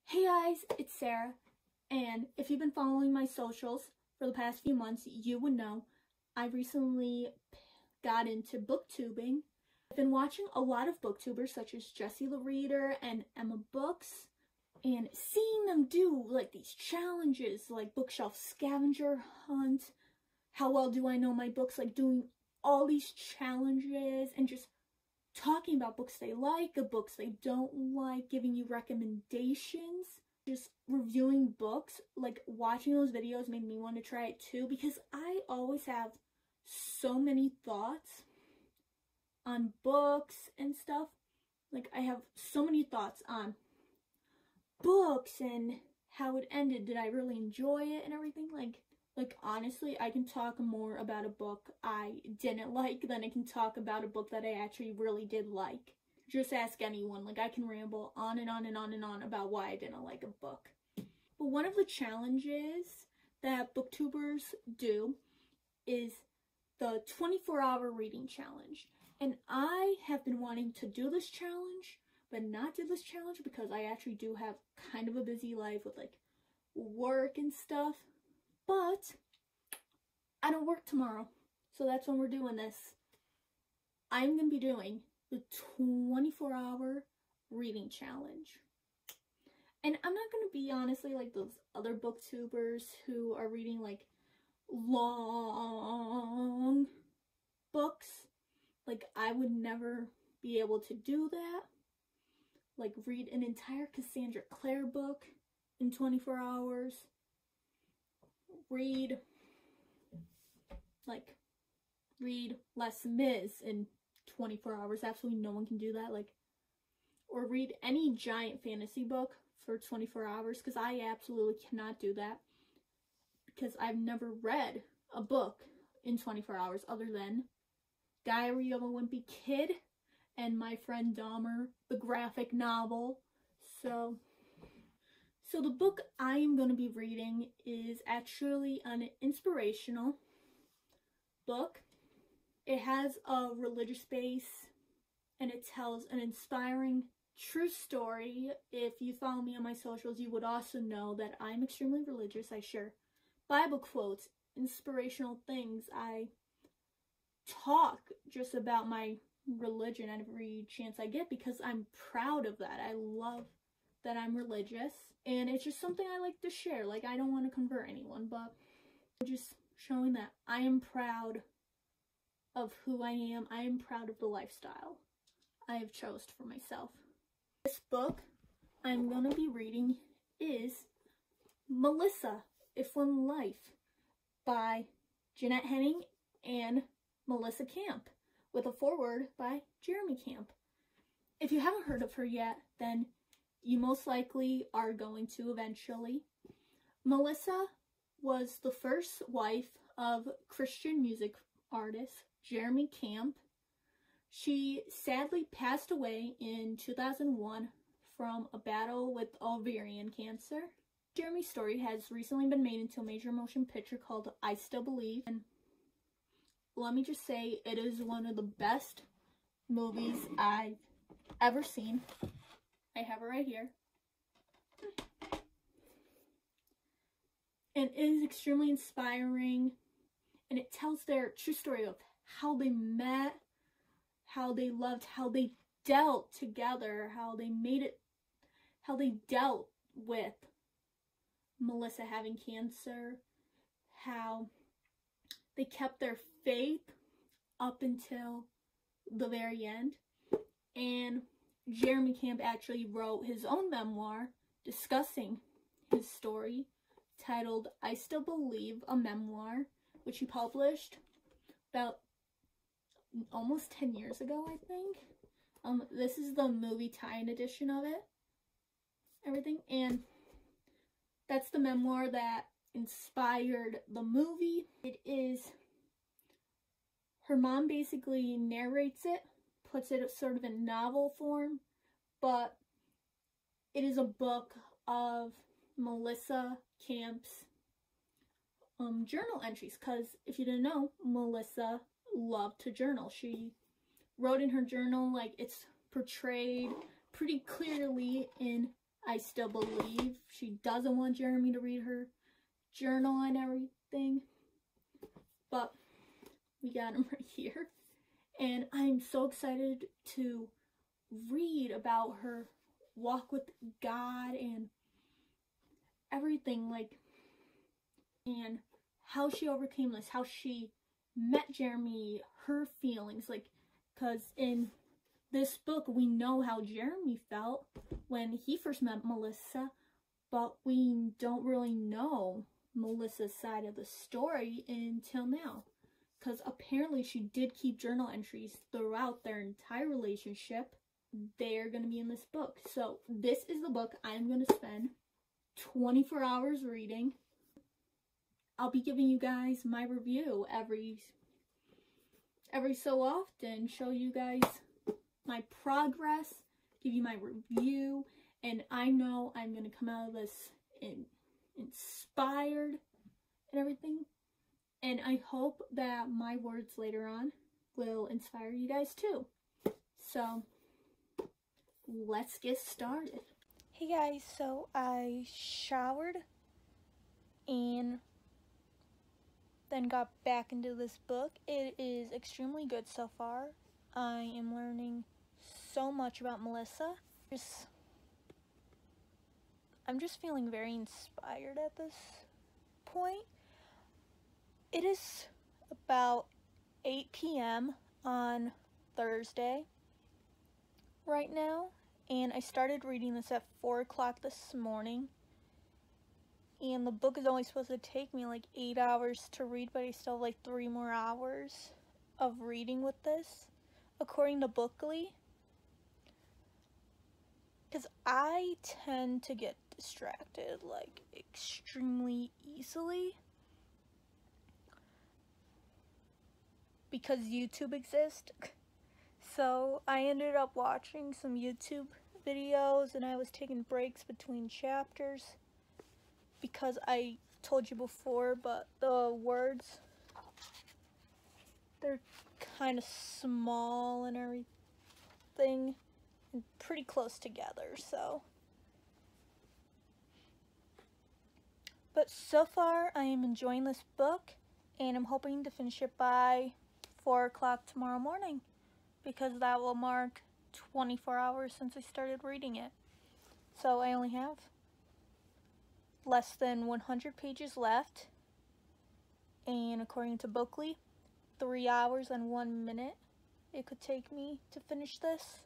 Hey guys, it's Sarah, and if you've been following my socials for the past few months, you would know I recently got into booktubing. I've been watching a lot of booktubers such as Jessie the Reader and Emma Books, and seeing them do like these challenges like bookshelf scavenger hunt, how well do I know my books, like doing all these challenges and just talking about books they like, books they don't like, giving you recommendations, just reviewing books. Like, watching those videos made me want to try it too, because I always have so many thoughts on books and stuff. Like, I have so many thoughts on books and how it ended. Did I really enjoy it and everything? Like honestly, I can talk more about a book I didn't like than I can talk about a book that I actually really did like. Just ask anyone. Like, I can ramble on and on and on and on about why I didn't like a book. But one of the challenges that booktubers do is the 24-hour reading challenge. And I have been wanting to do this challenge, but not do this challenge because I actually do have kind of a busy life with like work and stuff. But I don't work tomorrow, so that's when we're doing this. I'm going to be doing the 24-hour reading challenge. And I'm not going to be honestly like those other booktubers who are reading like long books. Like, I would never be able to do that. Like, read an entire Cassandra Clare book in 24 hours. Read Les Mis in 24 hours. Absolutely no one can do that. Like, or read any giant fantasy book for 24 hours, because I absolutely cannot do that, because I've never read a book in 24 hours other than Diary of a Wimpy Kid and My Friend Dahmer, the graphic novel. So the book I am going to be reading is actually an inspirational book. It has a religious base, and it tells an inspiring true story. If you follow me on my socials, you would also know that I'm extremely religious. I share Bible quotes, inspirational things. I talk just about my religion every chance I get because I'm proud of that. I love that I'm religious, and it's just something I like to share. Like, I don't want to convert anyone, but just showing that I am proud of who I am. I am proud of the lifestyle I have chosen for myself. This book I'm going to be reading is Melissa, If One Life by Jeanette Henning and Melissa Camp, with a foreword by Jeremy Camp. If you haven't heard of her yet, then you most likely are going to eventually. Melissa was the first wife of Christian music artist Jeremy Camp. She sadly passed away in 2001 from a battle with ovarian cancer. Jeremy's story has recently been made into a major motion picture called I Still Believe. And let me just say, it is one of the best movies I've ever seen. I have it right here. And it is extremely inspiring, and it tells their true story of how they met, how they loved, how they dealt together, how they made it, how they dealt with Melissa having cancer, how they kept their faith up until the very end. And Jeremy Camp actually wrote his own memoir discussing his story, titled I Still Believe, a Memoir, which he published about almost 10 years ago, I think. This is the movie tie-in edition of it, everything, and that's the memoir that inspired the movie. It is, her mom basically narrates it, puts it sort of in novel form, but it is a book of Melissa Camp's journal entries, because if you didn't know, Melissa loved to journal. She wrote in her journal, like, it's portrayed pretty clearly in I still believe she doesn't want Jeremy to read her journal and everything. But we got him right here. And I'm so excited to read about her walk with God and everything, like, and how she overcame this, how she met Jeremy, her feelings, like, because in this book we know how Jeremy felt when he first met Melissa, but we don't really know Melissa's side of the story until now, because apparently she did keep journal entries throughout their entire relationship. They're going to be in this book. So this is the book I'm going to spend 24 hours reading. I'll be giving you guys my review every so often, show you guys my progress, give you my review, and I know I'm going to come out of this inspired and everything. And I hope that my words later on will inspire you guys too. So let's get started. Hey guys, so I showered and then got back into this book. It is extremely good so far. I am learning so much about Melissa. I'm just feeling very inspired at this point. It is about 8 p.m. on Thursday right now, and I started reading this at 4 o'clock this morning. And the book is only supposed to take me like 8 hours to read, but I still have like 3 more hours of reading with this, according to Bookly. Because I tend to get distracted like extremely easily, because YouTube exists. So I ended up watching some YouTube videos, and I was taking breaks between chapters because I told you before, but the words, they're kind of small and everything and pretty close together, so. But so far I am enjoying this book, and I'm hoping to finish it by 4 o'clock tomorrow morning, because that will mark 24 hours since I started reading it. So I only have less than 100 pages left, and according to Bookly, 3 hours and 1 minute it could take me to finish this.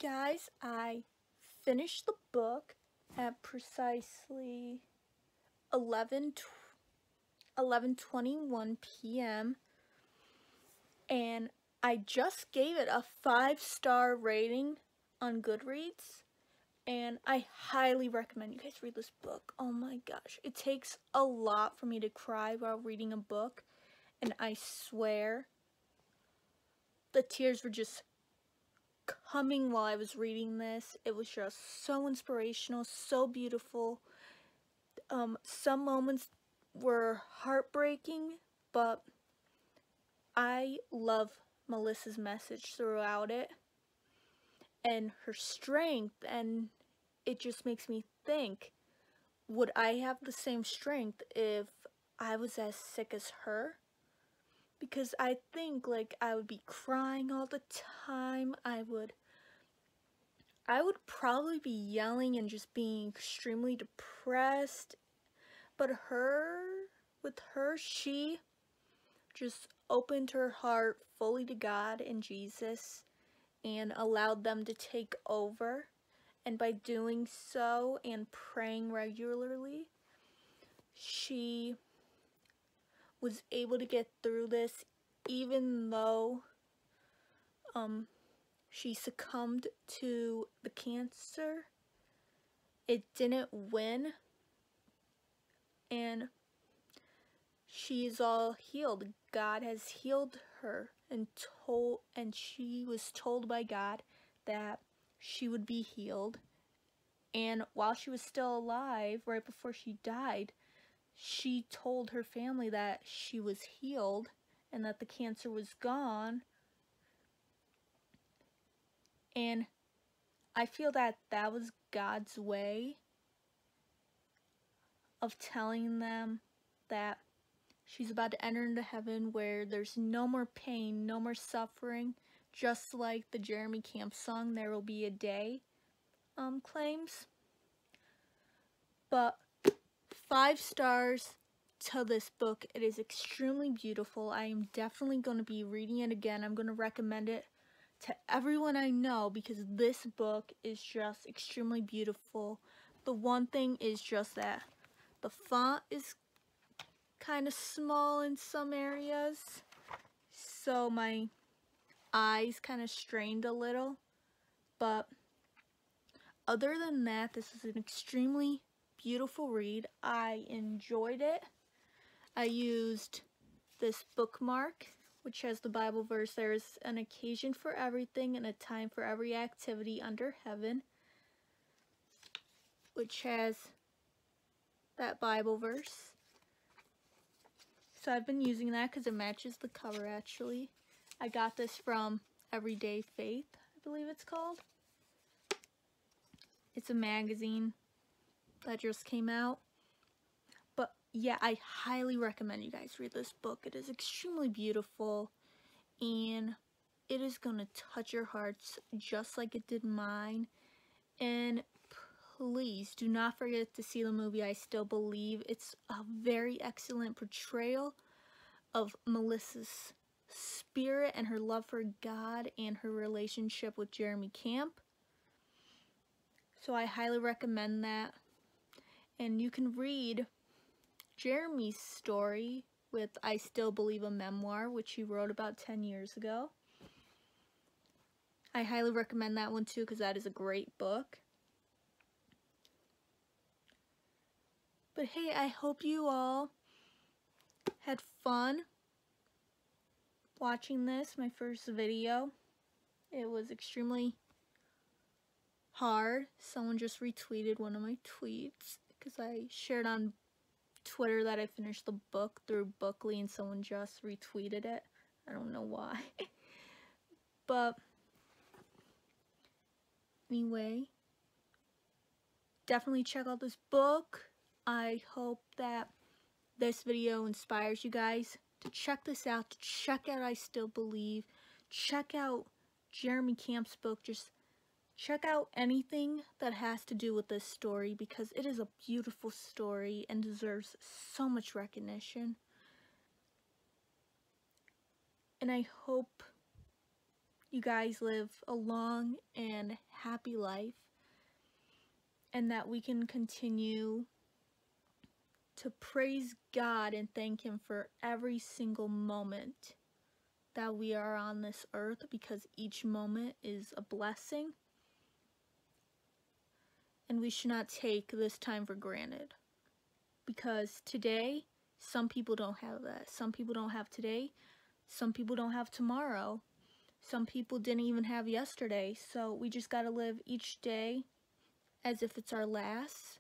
Guys, I finished the book at precisely 11:21 p.m. and I just gave it a 5-star rating on Goodreads, and I highly recommend you guys read this book. Oh my gosh, it takes a lot for me to cry while reading a book, and I swear the tears were just coming while I was reading this. It was just so inspirational, so beautiful. Some moments were heartbreaking, but I love Melissa's message throughout it and her strength, and it just makes me think, would I have the same strength if I was as sick as her? Because I think like I would be crying all the time. I would probably be yelling and just being extremely depressed. But with her, she just opened her heart fully to God and Jesus and allowed them to take over. And by doing so and praying regularly, she was able to get through this, even though she succumbed to the cancer. It didn't win, and she is all healed. God has healed her, and she was told by God that she would be healed. And while she was still alive, right before she died, she told her family that she was healed and that the cancer was gone. And I feel that that was God's way of telling them that she's about to enter into heaven where there's no more pain, no more suffering, just like the Jeremy Camp song, There Will Be a Day, claims. But 5 stars to this book. It is extremely beautiful. I am definitely going to be reading it again. I'm going to recommend it to everyone I know because this book is just extremely beautiful. The one thing is just that the font is kind of small in some areas, so my eyes kind of strained a little, but other than that, this is an extremely beautiful read. I enjoyed it. I used this bookmark, which has the Bible verse, there is an occasion for everything and a time for every activity under heaven, which has that Bible verse. So I've been using that because it matches the cover actually. I got this from Everyday Faith, I believe it's called. It's a magazine that just came out. But yeah, I highly recommend you guys read this book. It is extremely beautiful and it is going to touch your hearts just like it did mine. And please do not forget to see the movie I Still Believe. It's a very excellent portrayal of Melissa's spirit and her love for God and her relationship with Jeremy Camp. So I highly recommend that. And you can read Jeremy's story with I Still Believe, a memoir, which he wrote about 10 years ago. I highly recommend that one too because that is a great book. But hey, I hope you all had fun watching this, my first video. It was extremely hard. Someone just retweeted one of my tweets because I shared on Twitter that I finished the book through Bookly and someone just retweeted it. I don't know why. But anyway, definitely check out this book. I hope that this video inspires you guys to check this out, to check out I Still Believe, check out Jeremy Camp's book, just check out anything that has to do with this story because it is a beautiful story and deserves so much recognition. And I hope you guys live a long and happy life and that we can continue to praise God and thank Him for every single moment that we are on this earth because each moment is a blessing. And we should not take this time for granted because today, some people don't have that. Some people don't have today. Some people don't have tomorrow. Some people didn't even have yesterday. So we just got to live each day as if it's our last.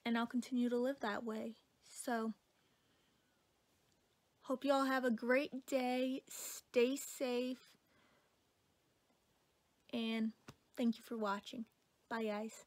And I'll continue to live that way. So, hope you all have a great day. Stay safe. And thank you for watching. Bye, guys.